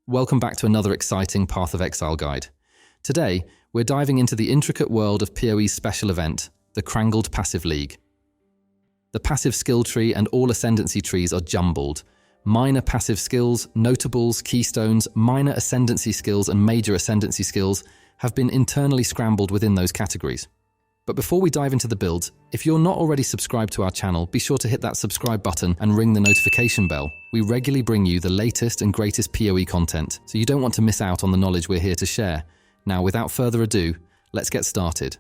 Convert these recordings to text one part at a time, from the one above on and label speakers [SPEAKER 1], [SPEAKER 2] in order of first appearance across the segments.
[SPEAKER 1] Welcome back to another exciting Path of Exile guide. Today, we're diving into the intricate world of PoE's special event, the Krangled Passive League. The passive skill tree and all ascendancy trees are jumbled. Minor passive skills, notables, keystones, minor ascendancy skills, and major ascendancy skills have been internally scrambled within those categories. But before we dive into the builds, if you're not already subscribed to our channel, be sure to hit that subscribe button and ring the notification bell. We regularly bring you the latest and greatest PoE content, so you don't want to miss out on the knowledge we're here to share. Now, without further ado, let's get started.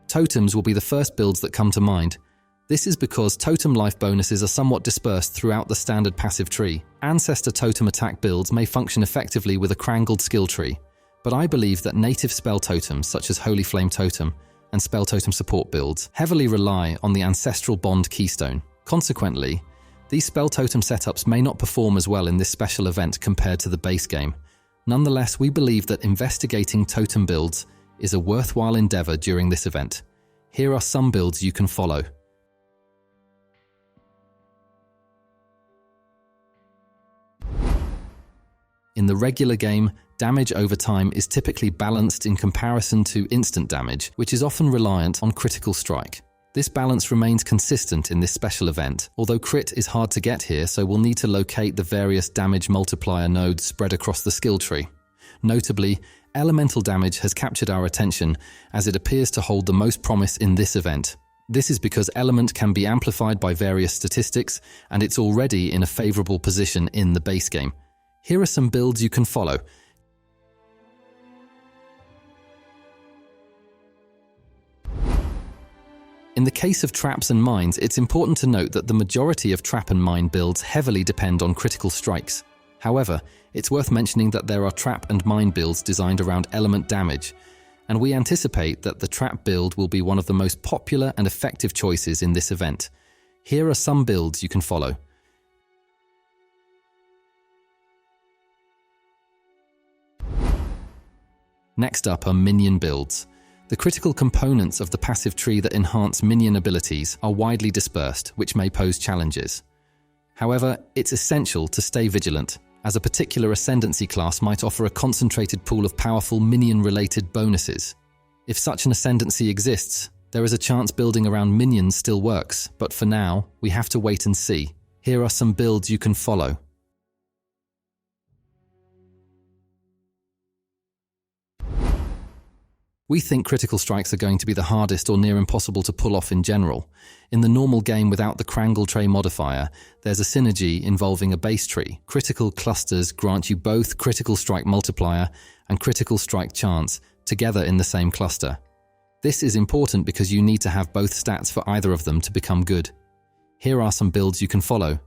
[SPEAKER 1] Totems will be the first builds that come to mind. This is because totem life bonuses are somewhat dispersed throughout the standard passive tree. Ancestor totem attack builds may function effectively with a Krangled skill tree, but I believe that native spell totems such as Holy Flame Totem and Spell Totem support builds heavily rely on the Ancestral Bond keystone. Consequently, these spell totem setups may not perform as well in this special event compared to the base game. Nonetheless, we believe that investigating totem builds is a worthwhile endeavor during this event. Here are some builds you can follow. In the regular game, damage over time is typically balanced in comparison to instant damage, which is often reliant on critical strike. This balance remains consistent in this special event, although crit is hard to get here, so we'll need to locate the various damage multiplier nodes spread across the skill tree. Notably, elemental damage has captured our attention as it appears to hold the most promise in this event. This is because element can be amplified by various statistics, and it's already in a favorable position in the base game. Here are some builds you can follow. In the case of traps and mines, it's important to note that the majority of trap and mine builds heavily depend on critical strikes. However, it's worth mentioning that there are trap and mine builds designed around element damage, and we anticipate that the trap build will be one of the most popular and effective choices in this event. Here are some builds you can follow. Next up are minion builds. The critical components of the passive tree that enhance minion abilities are widely dispersed, which may pose challenges. However, it's essential to stay vigilant, as a particular ascendancy class might offer a concentrated pool of powerful minion-related bonuses. If such an ascendancy exists, there is a chance building around minions still works, but for now, we have to wait and see. Here are some builds you can follow. We think critical strikes are going to be the hardest or near impossible to pull off in general. In the normal game without the Krangle tray modifier, there's a synergy involving a base tree. Critical clusters grant you both critical strike multiplier and critical strike chance together in the same cluster. This is important because you need to have both stats for either of them to become good. Here are some builds you can follow.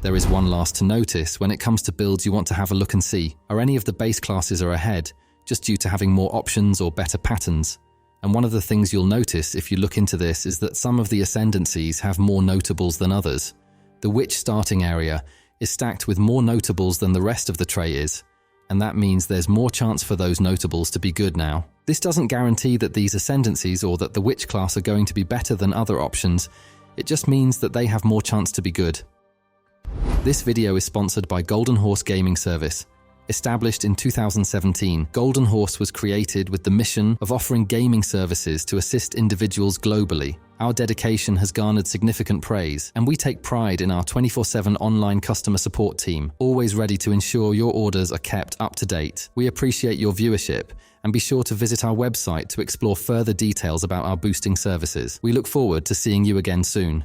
[SPEAKER 1] There is one last to notice when it comes to builds you want to have a look and see. Are any of the base classes are ahead, just due to having more options or better patterns? And one of the things you'll notice if you look into this is that some of the ascendancies have more notables than others. The Witch starting area is stacked with more notables than the rest of the tray is, and that means there's more chance for those notables to be good now. This doesn't guarantee that these ascendancies or that the Witch class are going to be better than other options. It just means that they have more chance to be good. This video is sponsored by Golden Horse Gaming Service. Established in 2017, Golden Horse was created with the mission of offering gaming services to assist individuals globally. Our dedication has garnered significant praise, and we take pride in our 24/7 online customer support team, always ready to ensure your orders are kept up to date. We appreciate your viewership, and be sure to visit our website to explore further details about our boosting services. We look forward to seeing you again soon.